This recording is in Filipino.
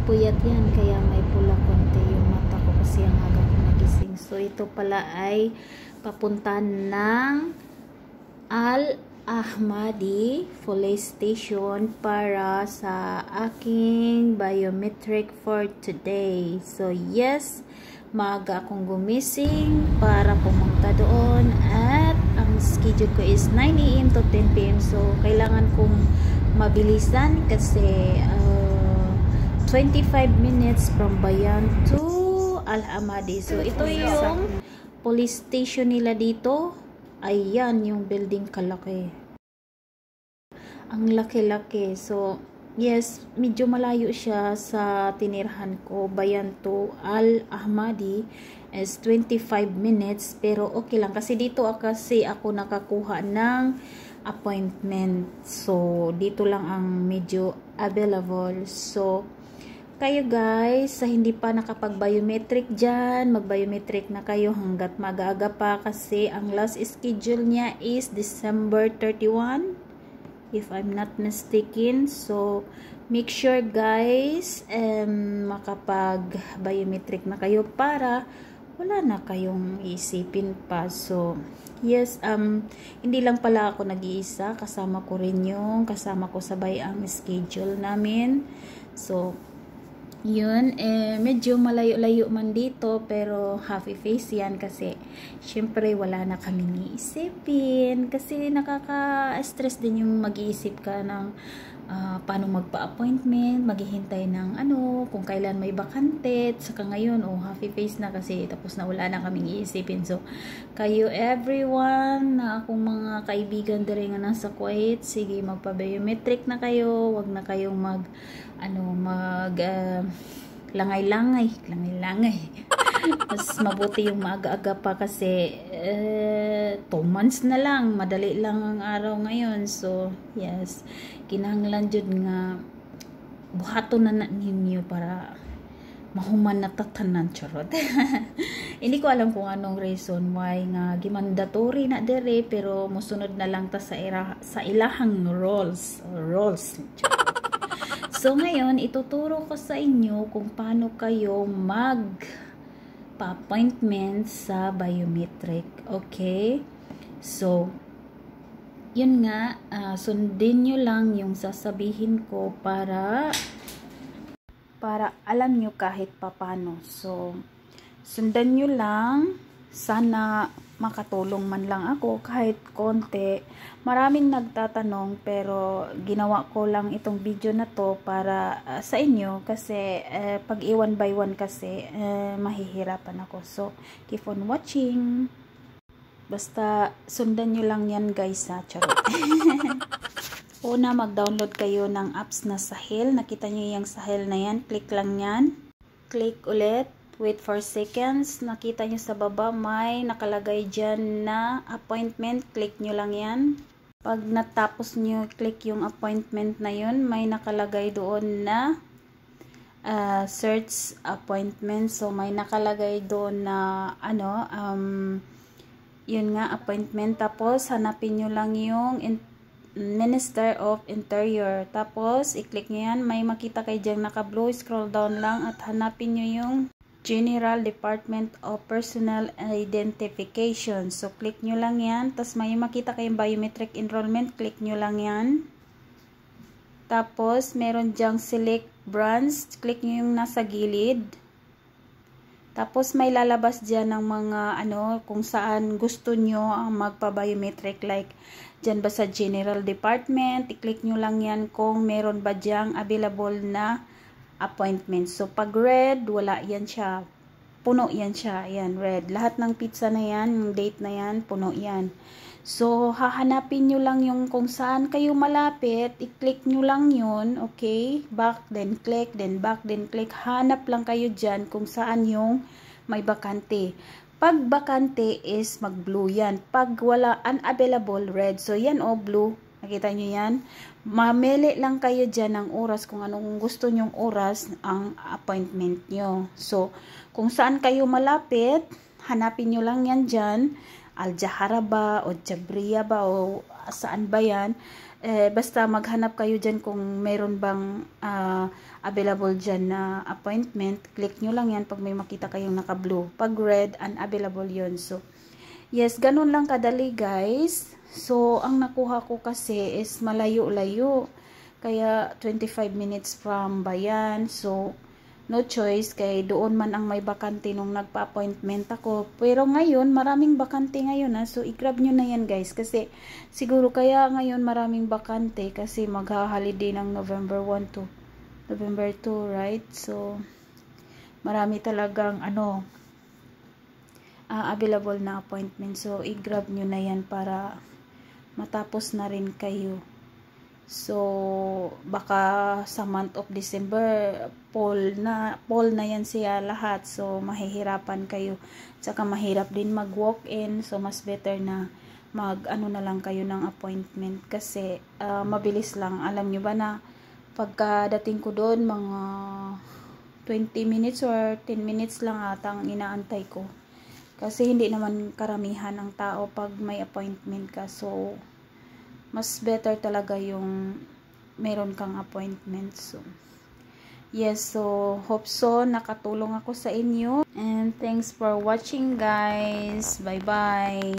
puyat yan, kaya may pula konti yung mata ko kasi ang aga ko nagising. So ito pala ay papunta ng Al-Ahmadi Police Station para sa aking biometric for today. So yes, maaga akong gumising para pumunta doon at ang schedule ko is 9 AM to 10 PM. So kailangan kong mabilisan kasi 25 minutes from Bayan to Al-Ahmadi. So ito yung police station nila dito. Ayan yung building kalaki. Ang laki-laki. So yes, medyo malayo siya sa tinirhan ko. Bayan to Al-Ahmadi is 25 minutes. Pero okay lang. Kasi dito kasi ako nakakuha ng appointment. So, dito lang ang medyo available. So, kayo guys, sa hindi pa nakapag-biometric dyan, mag-biometric na kayo hanggat mag-aga pa. Kasi ang last schedule niya is December 31. If I'm not mistaken. So, make sure guys, makapag-biometric na kayo para wala na kayong isipin pa. So, yes, hindi lang pala ako nag-iisa. Kasama ko rin yung kasama ko sabay ang schedule namin. So, yun, medyo malayo-layo man dito pero happy face yan kasi syempre wala na kaming iisipin kasi nakaka-stress din yung mag-iisip ka ng paano magpa-appointment, maghihintay ng kung kailan may bakante. Saka ngayon, happy face na kasi tapos na wala na kaming iisipin. So, kayo everyone, na akong mga kaibigan din nga nasa Kuwait, sige magpa-biometric na kayo, wag na kayong langay-langay. Mas mabuti yung maaga-aga pa kasi 2 months na lang, madali lang ang araw ngayon. So yes, kinahanglan jud nga buhaton na ninyo para mahuman na tatanan, charot. Hindi ko alam kung anong reason why nga gimandatory na dire pero mosunod na lang ta sa ilahang rules. So ngayon, ituturo ko sa inyo kung paano kayo pa-appointment sa biometric. Okay? So, yun nga, sundin nyo lang yung sasabihin ko para alam nyo kahit papano. So, sundan nyo lang. Sana makatulong man lang ako kahit konti. Maraming nagtatanong pero ginawa ko lang itong video na to para sa inyo kasi pag iwan by one kasi mahihirapan ako. So, keep on watching. Basta sundan nyo lang yan guys ha. Charot. Una, mag-download kayo ng apps na Sahel. Nakita nyo yung Sahel na yan. Click lang yan. Click ulit. Wait for seconds. Nakita nyo sa baba, may nakalagay dyan na appointment. Click nyo lang yan. Pag natapos nyo, click yung appointment na yun, may nakalagay doon na search appointment. So, may nakalagay doon na yun nga, appointment. Tapos, hanapin nyo lang yung Minister of Interior. Tapos, i-click nyo yan. May makita kayo dyan naka-blue. Scroll down lang at hanapin nyo yung General Department of Personal Identification. So, click nyo lang yan. Tapos, may makita kayong biometric enrollment. Click nyo lang yan. Tapos, meron dyang select branch. Click nyo yung nasa gilid. Tapos, may lalabas dyan ng mga kung saan gusto nyo ang magpa-biometric. Like, dyan ba sa General Department? I-click nyo lang yan kung meron ba dyang available na appointment. So, pag red, wala yan siya. Puno yan siya. Yan, red. Lahat ng pizza na yan, yung date na yan, puno yan. So, hahanapin nyo lang yung kung saan kayo malapit. I-click nyo lang yun. Okay? Back, then click, then back, then click. Hanap lang kayo dyan kung saan yung may bakante. Pag bakante is mag-blue yan. Pag wala, unavailable, red. So, yan blue. Nakita nyo yan? Mamili lang kayo dyan ng oras kung anong gusto nyong oras ang appointment nyo. So, kung saan kayo malapit, hanapin nyo lang yan dyan. Al-Jahara ba o Jabriya ba o saan ba yan. basta maghanap kayo dyan kung meron bang available dyan na appointment. Click nyo lang yan pag may makita kayong naka-blue. Pag red, unavailable yun. So, yes, ganun lang kadali guys. So, ang nakuha ko kasi is malayo-layo. Kaya, 25 minutes from Bayan. So, no choice, kay doon man ang may bakante nung nagpa-appointment ako. Pero ngayon, maraming bakante ngayon so i-grab nyo na yan guys. Kasi siguro kaya ngayon maraming bakante kasi magha-holiday ng November 1 to November 2, right? So, marami talagang available na appointment. So, i-grab nyo na yan para matapos na rin kayo. So, baka sa month of December, fall na yan siya lahat. So, mahihirapan kayo. Tsaka mahirap din mag-walk-in. So, mas better na na lang kayo ng appointment. Kasi, mabilis lang. Alam nyo ba na, pagkadating ko doon, mga 20 minutes or 10 minutes lang atang inaantay ko. Kasi, hindi naman karamihan ang tao pag may appointment ka. So, mas better talaga yung meron kang appointment. So, yes, so hope so nakatulong ako sa inyo. And thanks for watching guys. Bye-bye.